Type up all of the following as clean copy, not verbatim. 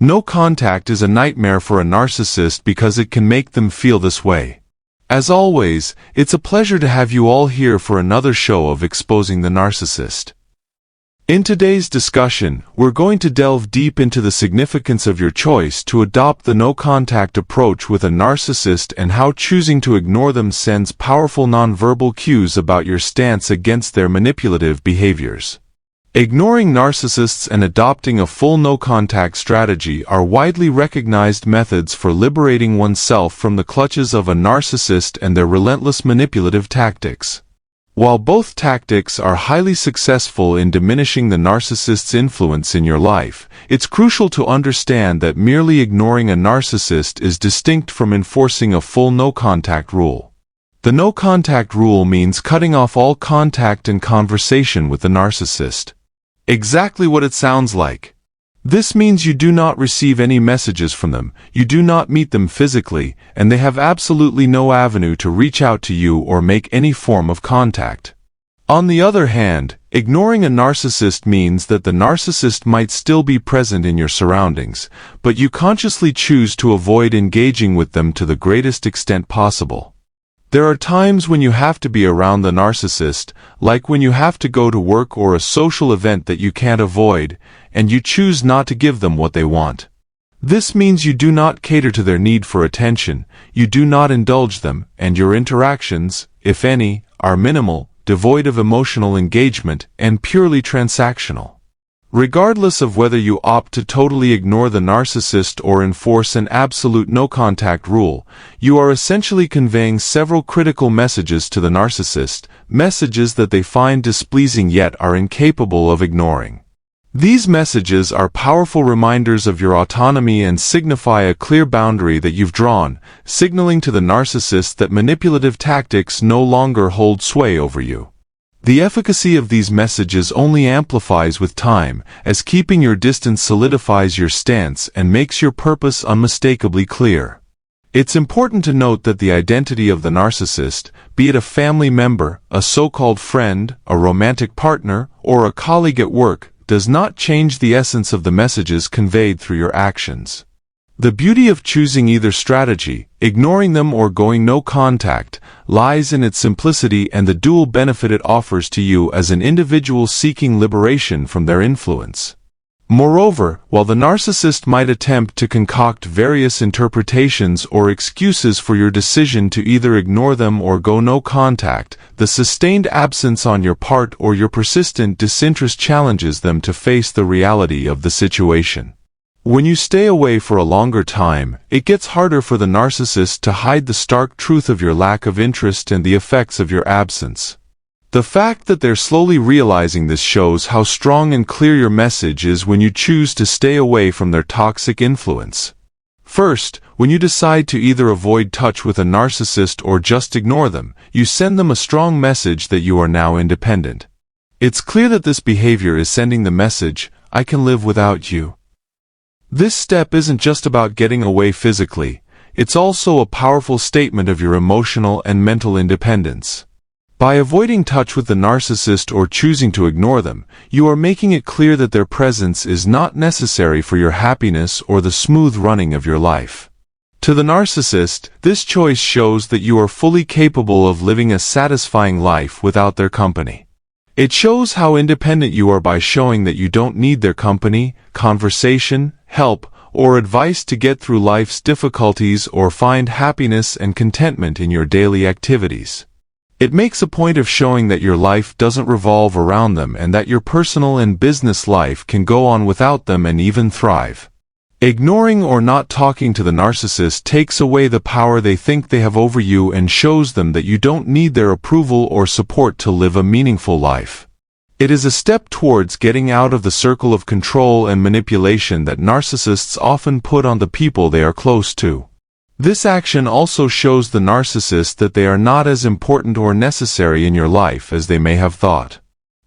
No contact is a nightmare for a narcissist because it can make them feel this way. As always, it's a pleasure to have you all here for another show of Exposing the Narcissist. In today's discussion, we're going to delve deep into the significance of your choice to adopt the no-contact approach with a narcissist and how choosing to ignore them sends powerful nonverbal cues about your stance against their manipulative behaviors. Ignoring narcissists and adopting a full no-contact strategy are widely recognized methods for liberating oneself from the clutches of a narcissist and their relentless manipulative tactics. While both tactics are highly successful in diminishing the narcissist's influence in your life, it's crucial to understand that merely ignoring a narcissist is distinct from enforcing a full no-contact rule. The no-contact rule means cutting off all contact and conversation with the narcissist. Exactly what it sounds like. This means you do not receive any messages from them, you do not meet them physically, and they have absolutely no avenue to reach out to you or make any form of contact. On the other hand, ignoring a narcissist means that the narcissist might still be present in your surroundings, but you consciously choose to avoid engaging with them to the greatest extent possible. There are times when you have to be around the narcissist, like when you have to go to work or a social event that you can't avoid, and you choose not to give them what they want. This means you do not cater to their need for attention, you do not indulge them, and your interactions, if any, are minimal, devoid of emotional engagement, and purely transactional. Regardless of whether you opt to totally ignore the narcissist or enforce an absolute no-contact rule, you are essentially conveying several critical messages to the narcissist, messages that they find displeasing yet are incapable of ignoring. These messages are powerful reminders of your autonomy and signify a clear boundary that you've drawn, signaling to the narcissist that manipulative tactics no longer hold sway over you. The efficacy of these messages only amplifies with time, as keeping your distance solidifies your stance and makes your purpose unmistakably clear. It's important to note that the identity of the narcissist, be it a family member, a so-called friend, a romantic partner, or a colleague at work, does not change the essence of the messages conveyed through your actions. The beauty of choosing either strategy, ignoring them or going no contact, lies in its simplicity and the dual benefit it offers to you as an individual seeking liberation from their influence. Moreover, while the narcissist might attempt to concoct various interpretations or excuses for your decision to either ignore them or go no contact, the sustained absence on your part or your persistent disinterest challenges them to face the reality of the situation. When you stay away for a longer time, it gets harder for the narcissist to hide the stark truth of your lack of interest and the effects of your absence. The fact that they're slowly realizing this shows how strong and clear your message is when you choose to stay away from their toxic influence. First, when you decide to either avoid touch with a narcissist or just ignore them, you send them a strong message that you are now independent. It's clear that this behavior is sending the message, "I can live without you." This step isn't just about getting away physically, it's also a powerful statement of your emotional and mental independence. By avoiding touch with the narcissist or choosing to ignore them, you are making it clear that their presence is not necessary for your happiness or the smooth running of your life. To the narcissist, this choice shows that you are fully capable of living a satisfying life without their company. It shows how independent you are by showing that you don't need their company, conversation, help, or advice to get through life's difficulties or find happiness and contentment in your daily activities. It makes a point of showing that your life doesn't revolve around them and that your personal and business life can go on without them and even thrive. Ignoring or not talking to the narcissist takes away the power they think they have over you and shows them that you don't need their approval or support to live a meaningful life. It is a step towards getting out of the circle of control and manipulation that narcissists often put on the people they are close to. This action also shows the narcissist that they are not as important or necessary in your life as they may have thought.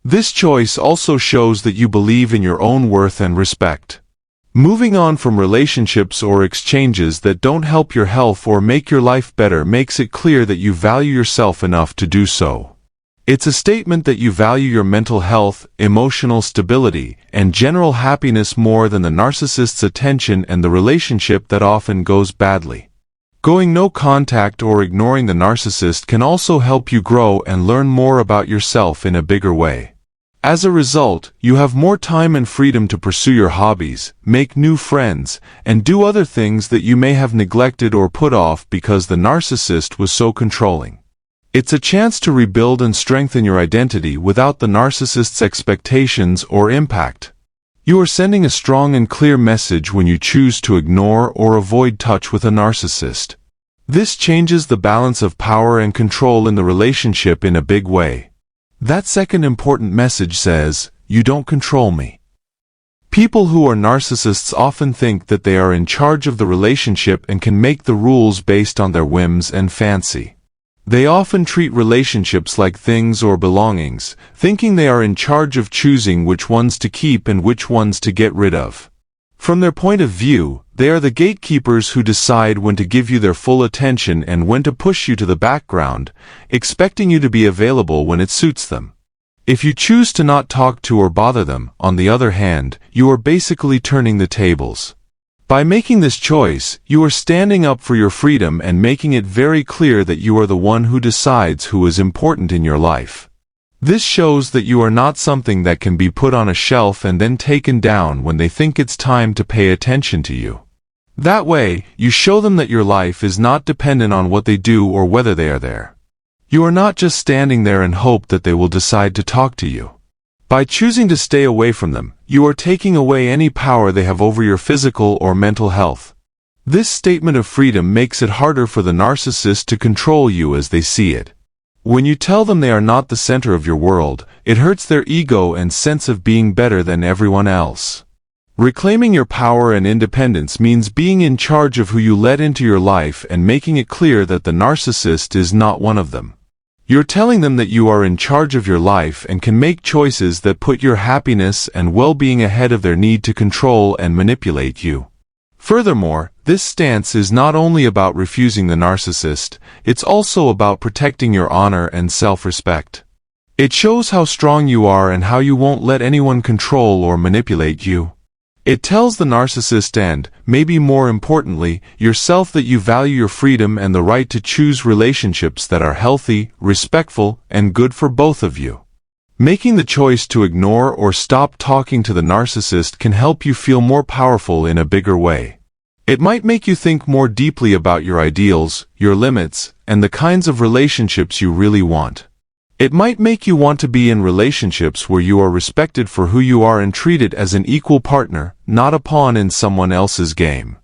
This choice also shows that you believe in your own worth and respect. Moving on from relationships or exchanges that don't help your health or make your life better makes it clear that you value yourself enough to do so. It's a statement that you value your mental health, emotional stability, and general happiness more than the narcissist's attention and the relationship that often goes badly. Going no contact or ignoring the narcissist can also help you grow and learn more about yourself in a bigger way. As a result, you have more time and freedom to pursue your hobbies, make new friends, and do other things that you may have neglected or put off because the narcissist was so controlling. It's a chance to rebuild and strengthen your identity without the narcissist's expectations or impact. You are sending a strong and clear message when you choose to ignore or avoid touch with a narcissist. This changes the balance of power and control in the relationship in a big way. That second important message says, "You don't control me." People who are narcissists often think that they are in charge of the relationship and can make the rules based on their whims and fancy. They often treat relationships like things or belongings, thinking they are in charge of choosing which ones to keep and which ones to get rid of. From their point of view, they are the gatekeepers who decide when to give you their full attention and when to push you to the background, expecting you to be available when it suits them. If you choose to not talk to or bother them, on the other hand, you are basically turning the tables. By making this choice, you are standing up for your freedom and making it very clear that you are the one who decides who is important in your life. This shows that you are not something that can be put on a shelf and then taken down when they think it's time to pay attention to you. That way, you show them that your life is not dependent on what they do or whether they are there. You are not just standing there and hope that they will decide to talk to you. By choosing to stay away from them, you are taking away any power they have over your physical or mental health. This statement of freedom makes it harder for the narcissist to control you as they see it. When you tell them they are not the center of your world, it hurts their ego and sense of being better than everyone else. Reclaiming your power and independence means being in charge of who you let into your life and making it clear that the narcissist is not one of them. You're telling them that you are in charge of your life and can make choices that put your happiness and well-being ahead of their need to control and manipulate you. Furthermore, this stance is not only about refusing the narcissist, it's also about protecting your honor and self-respect. It shows how strong you are and how you won't let anyone control or manipulate you. It tells the narcissist and, maybe more importantly, yourself that you value your freedom and the right to choose relationships that are healthy, respectful, and good for both of you. Making the choice to ignore or stop talking to the narcissist can help you feel more powerful in a bigger way. It might make you think more deeply about your ideals, your limits, and the kinds of relationships you really want. It might make you want to be in relationships where you are respected for who you are and treated as an equal partner, not a pawn in someone else's game.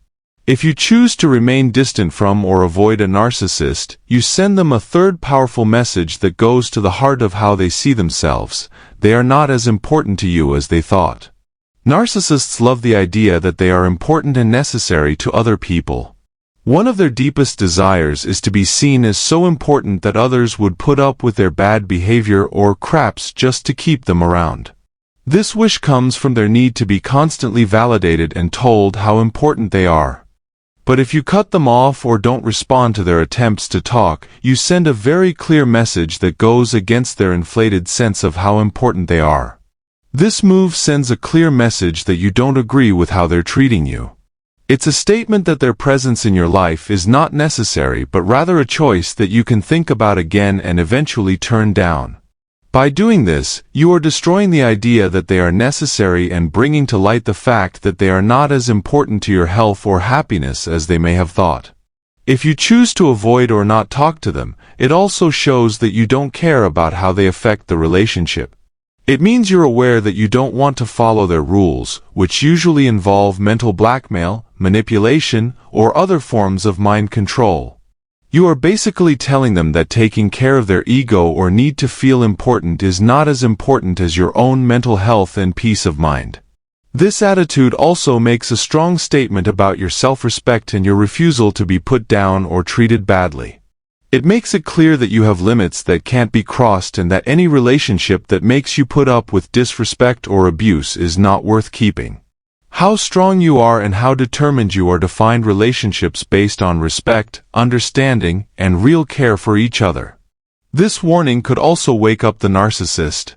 If you choose to remain distant from or avoid a narcissist, you send them a third powerful message that goes to the heart of how they see themselves. They are not as important to you as they thought. Narcissists love the idea that they are important and necessary to other people. One of their deepest desires is to be seen as so important that others would put up with their bad behavior or craps just to keep them around. This wish comes from their need to be constantly validated and told how important they are. But if you cut them off or don't respond to their attempts to talk, you send a very clear message that goes against their inflated sense of how important they are. This move sends a clear message that you don't agree with how they're treating you. It's a statement that their presence in your life is not necessary but rather a choice that you can think about again and eventually turn down. By doing this, you are destroying the idea that they are necessary and bringing to light the fact that they are not as important to your health or happiness as they may have thought. If you choose to avoid or not talk to them, it also shows that you don't care about how they affect the relationship. It means you're aware that you don't want to follow their rules, which usually involve mental blackmail, manipulation, or other forms of mind control. You are basically telling them that taking care of their ego or need to feel important is not as important as your own mental health and peace of mind. This attitude also makes a strong statement about your self-respect and your refusal to be put down or treated badly. It makes it clear that you have limits that can't be crossed and that any relationship that makes you put up with disrespect or abuse is not worth keeping. How strong you are and how determined you are to find relationships based on respect, understanding, and real care for each other. This warning could also wake up the narcissist.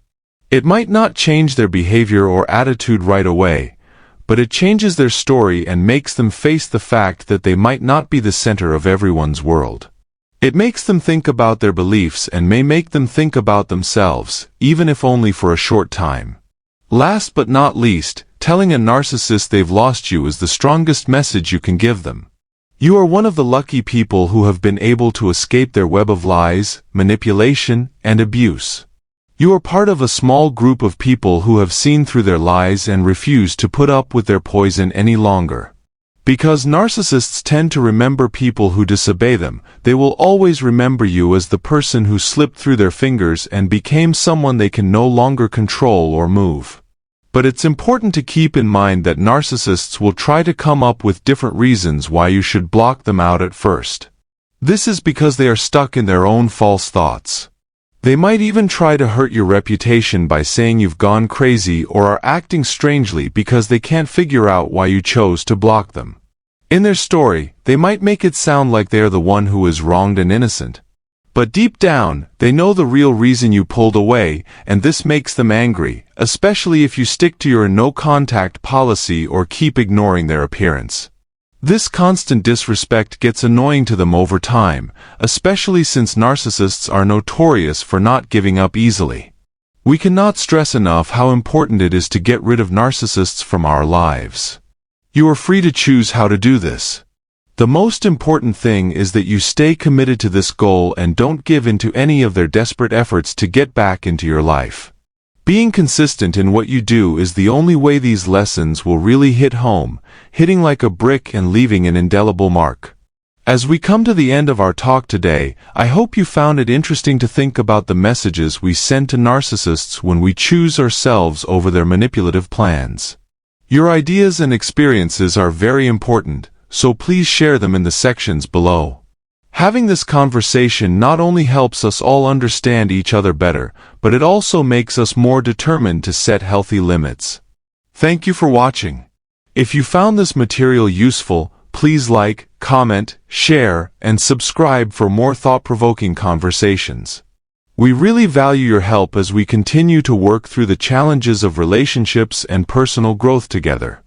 It might not change their behavior or attitude right away, but it changes their story and makes them face the fact that they might not be the center of everyone's world. It makes them think about their beliefs and may make them think about themselves, even if only for a short time. Last but not least, telling a narcissist they've lost you is the strongest message you can give them. You are one of the lucky people who have been able to escape their web of lies, manipulation, and abuse. You are part of a small group of people who have seen through their lies and refuse to put up with their poison any longer. Because narcissists tend to remember people who disobey them, they will always remember you as the person who slipped through their fingers and became someone they can no longer control or move. But it's important to keep in mind that narcissists will try to come up with different reasons why you should block them out at first. This is because they are stuck in their own false thoughts. They might even try to hurt your reputation by saying you've gone crazy or are acting strangely because they can't figure out why you chose to block them. In their story, they might make it sound like they are the one who is wronged and innocent. But deep down, they know the real reason you pulled away, and this makes them angry, especially if you stick to your no-contact policy or keep ignoring their appearance. This constant disrespect gets annoying to them over time, especially since narcissists are notorious for not giving up easily. We cannot stress enough how important it is to get rid of narcissists from our lives. You are free to choose how to do this. The most important thing is that you stay committed to this goal and don't give in to any of their desperate efforts to get back into your life. Being consistent in what you do is the only way these lessons will really hit home, hitting like a brick and leaving an indelible mark. As we come to the end of our talk today, I hope you found it interesting to think about the messages we send to narcissists when we choose ourselves over their manipulative plans. Your ideas and experiences are very important, so please share them in the sections below. Having this conversation not only helps us all understand each other better, but it also makes us more determined to set healthy limits. Thank you for watching. If you found this material useful, please like, comment, share, and subscribe for more thought-provoking conversations. We really value your help as we continue to work through the challenges of relationships and personal growth together.